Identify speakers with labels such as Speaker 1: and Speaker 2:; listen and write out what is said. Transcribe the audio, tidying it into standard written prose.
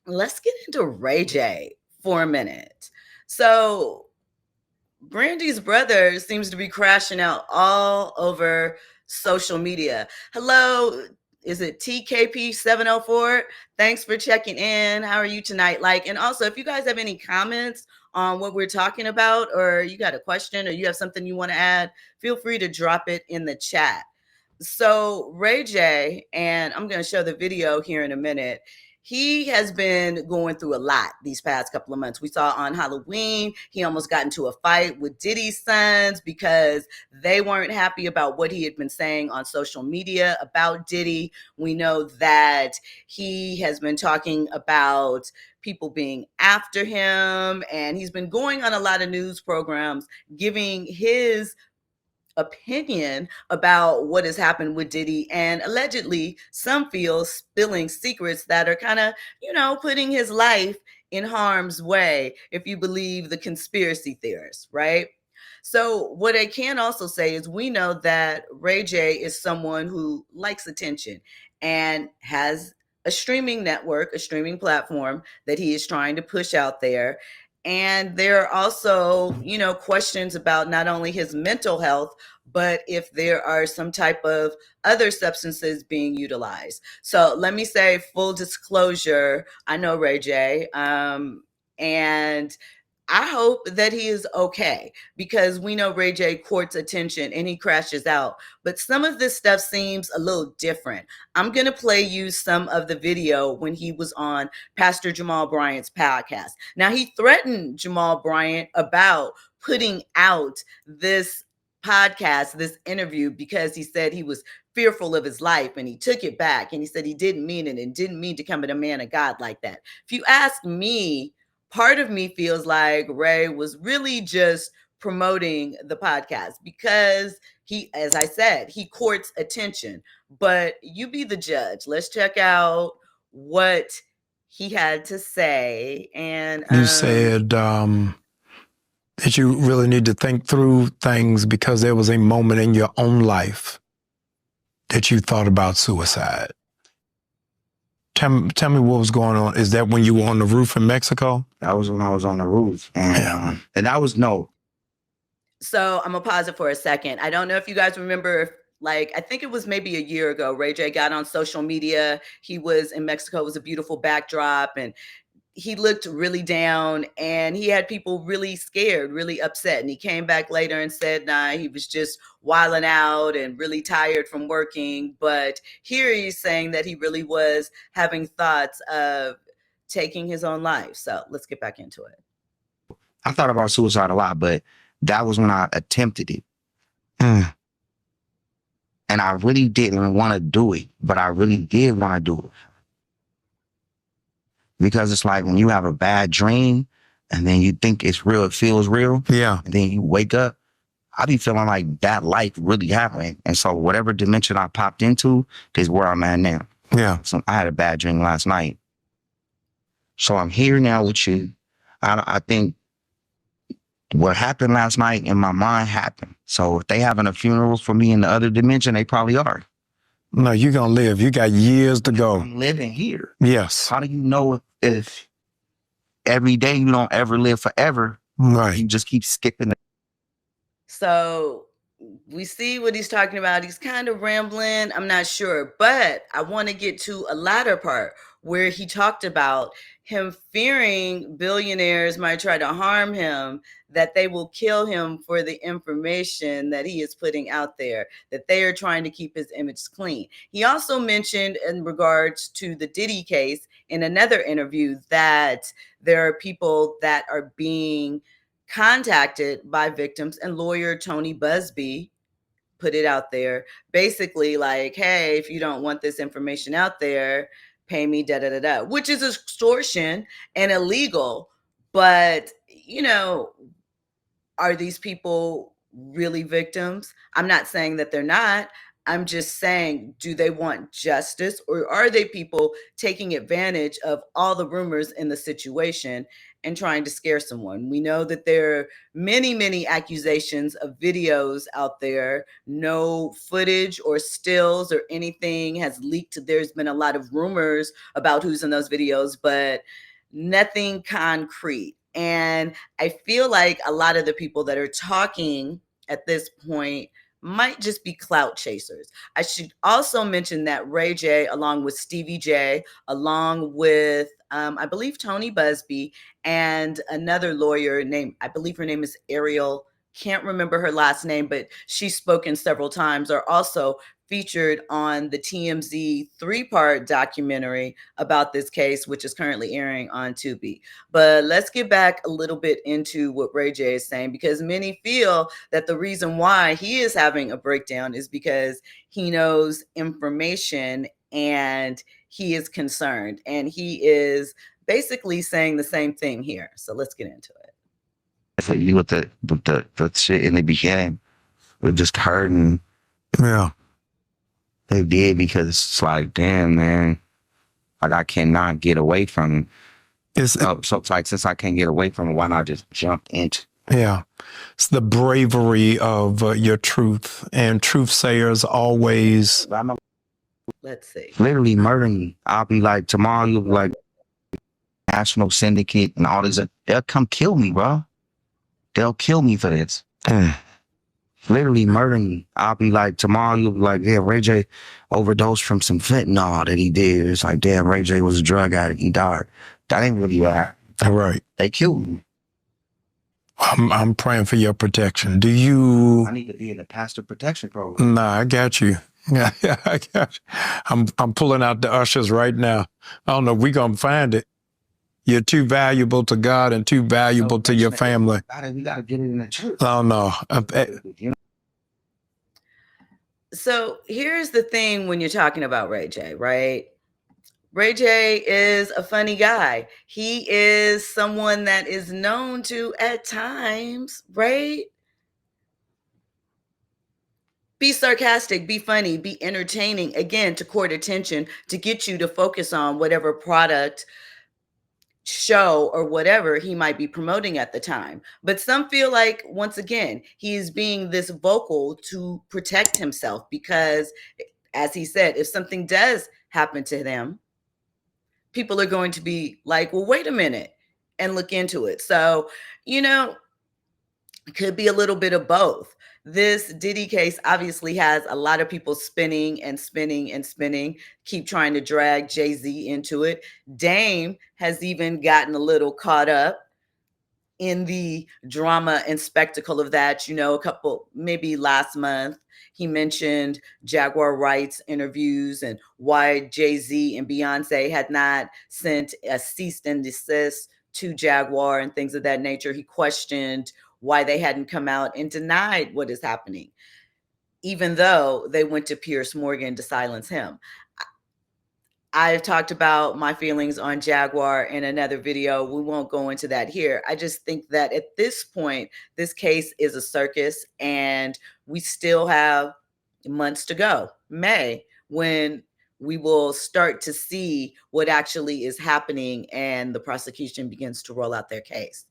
Speaker 1: let's get into Ray J for a minute. So, Brandy's brother seems to be crashing out all over social media. Hello, is it TKP704? Thanks for checking in. How are you tonight? And also, if you guys have any comments on what we're talking about, or you got a question, or you have something you want to add, feel free to drop it in the chat. So, Ray J, and I'm going to show the video here in a minute. He has been going through a lot these past couple of months. We saw on Halloween, he almost got into a fight with Diddy's sons because they weren't happy about what he had been saying on social media about Diddy. We know that he has been talking about people being after him, and he's been going on a lot of news programs giving his opinion about what has happened with Diddy, and allegedly some feel spilling secrets that are kind of, putting his life in harm's way if you believe the conspiracy theorists, right? So what I can also say is we know that Ray J is someone who likes attention and has a streaming network, a streaming platform that he is trying to push out there. And there are also, questions about not only his mental health, but if there are some type of other substances being utilized. So let me say full disclosure, I know Ray J, and I hope that he is okay, because we know Ray J courts attention and he crashes out. But some of this stuff seems a little different. I'm going to play you some of the video when he was on Pastor Jamal Bryant's podcast. Now, he threatened Jamal Bryant about putting out this podcast, this interview, because he said he was fearful of his life, and he took it back, and he said he didn't mean it and didn't mean to come at a man of God like that. If you ask me, part of me feels like Ray was really just promoting the podcast because he, as I said, he courts attention. But you be the judge. Let's check out what he had to say. And
Speaker 2: you said that you really need to think through things because there was a moment in your own life that you thought about suicide. Tell me what was going on. Is that when you were on the roof in Mexico?
Speaker 3: That was when I was on the roof. And that was no.
Speaker 1: So I'm going to pause it for a second. I don't know if you guys remember, I think it was maybe a year ago, Ray J got on social media. He was in Mexico. It was a beautiful backdrop, and he looked really down, and he had people really scared, really upset. And he came back later and said, nah, he was just wilding out and really tired from working. But here he's saying that he really was having thoughts of taking his own life. So let's get back into it.
Speaker 3: I thought about suicide a lot, but that was when I attempted it. And I really didn't want to do it, but I really did want to do it. Because it's like when you have a bad dream and then you think it's real, it feels real.
Speaker 2: Yeah.
Speaker 3: And then you wake up, I be feeling like that life really happened. And so whatever dimension I popped into is where I'm at now.
Speaker 2: Yeah.
Speaker 3: So I had a bad dream last night. So I'm here now with you. I think what happened last night in my mind happened. So if they having a funeral for me in the other dimension, they probably are.
Speaker 2: No, you're going to live. You got years to go.
Speaker 3: I'm living here.
Speaker 2: Yes.
Speaker 3: How do you know if every day you don't ever live forever?
Speaker 2: Right.
Speaker 3: You just keep skipping.
Speaker 1: So we see what he's talking about. He's kind of rambling. I'm not sure, but I want to get to a latter part where he talked about him fearing billionaires might try to harm him, that they will kill him for the information that he is putting out there, that they are trying to keep his image clean. He also mentioned in regards to the Diddy case in another interview that there are people that are being contacted by victims, and lawyer Tony Busby put it out there basically like, hey, if you don't want this information out there, pay me which is extortion and illegal. But are these people really victims? I'm not saying that they're not. I'm just saying, do they want justice, or are they people taking advantage of all the rumors in the situation and trying to scare someone? We know that there are many, many accusations of videos out there. No footage or stills or anything has leaked. There's been a lot of rumors about who's in those videos, but nothing concrete. And I feel like a lot of the people that are talking at this point might just be clout chasers. I should also mention that Ray J, along with Stevie J, along with I believe Tony Busby, and another lawyer named, I believe her name is Ariel, can't remember her last name, but she's spoken several times, are also featured on the TMZ 3-part documentary about this case, which is currently airing on Tubi. But let's get back a little bit into what Ray J is saying, because many feel that the reason why he is having a breakdown is because he knows information and he is concerned. And he is basically saying the same thing here. So let's get into it.
Speaker 3: With the shit in the beginning, we're just hurting.
Speaker 2: Yeah.
Speaker 3: They did, because it's like, damn, man, like I cannot get away from it. So it's like, since I can't get away from it, why not just jump into?
Speaker 2: Yeah. It's the bravery of your truth, and truth sayers always.
Speaker 1: Let's see.
Speaker 3: Literally murder me. I'll be like, tomorrow you'll be like, National Syndicate and all this. They'll come kill me, bro. They'll kill me for this. Literally murder me. I'll be like, tomorrow you'll be like, yeah, Ray J overdosed from some fentanyl that he did. It's like, damn, Ray J was a drug addict. He died. That ain't really what happened.
Speaker 2: Right.
Speaker 3: They killed me.
Speaker 2: I'm praying for your protection. Do you?
Speaker 3: I need to be in the pastor protection program.
Speaker 2: Nah, I got you. Yeah, I got you. I'm pulling out the ushers right now. I don't know if we're gonna find it. You're too valuable to God and too valuable to your family.
Speaker 3: We gotta get it in the church.
Speaker 2: Oh no.
Speaker 1: So here's the thing when you're talking about Ray J, right? Ray J is a funny guy. He is someone that is known to, at times, right, be sarcastic, be funny, be entertaining, again, to court attention, to get you to focus on whatever product, show, or whatever he might be promoting at the time. But some feel like, once again, he is being this vocal to protect himself, because, as he said, if something does happen to them, people are going to be like, well, wait a minute, and look into it. So, it could be a little bit of both. This Diddy case obviously has a lot of people spinning and spinning and spinning, keep trying to drag Jay-Z into it. Dame has even gotten a little caught up in the drama and spectacle of that. A couple, maybe last month, he mentioned Jaguar rights interviews and why Jay-Z and Beyonce had not sent a cease and desist to Jaguar and things of that nature. He questioned why they hadn't come out and denied what is happening, even though they went to Piers Morgan to silence him. I've talked about my feelings on Jaguar in another video. We won't go into that here. I just think that at this point, this case is a circus, and we still have months to go. May, when we will start to see what actually is happening and the prosecution begins to roll out their case.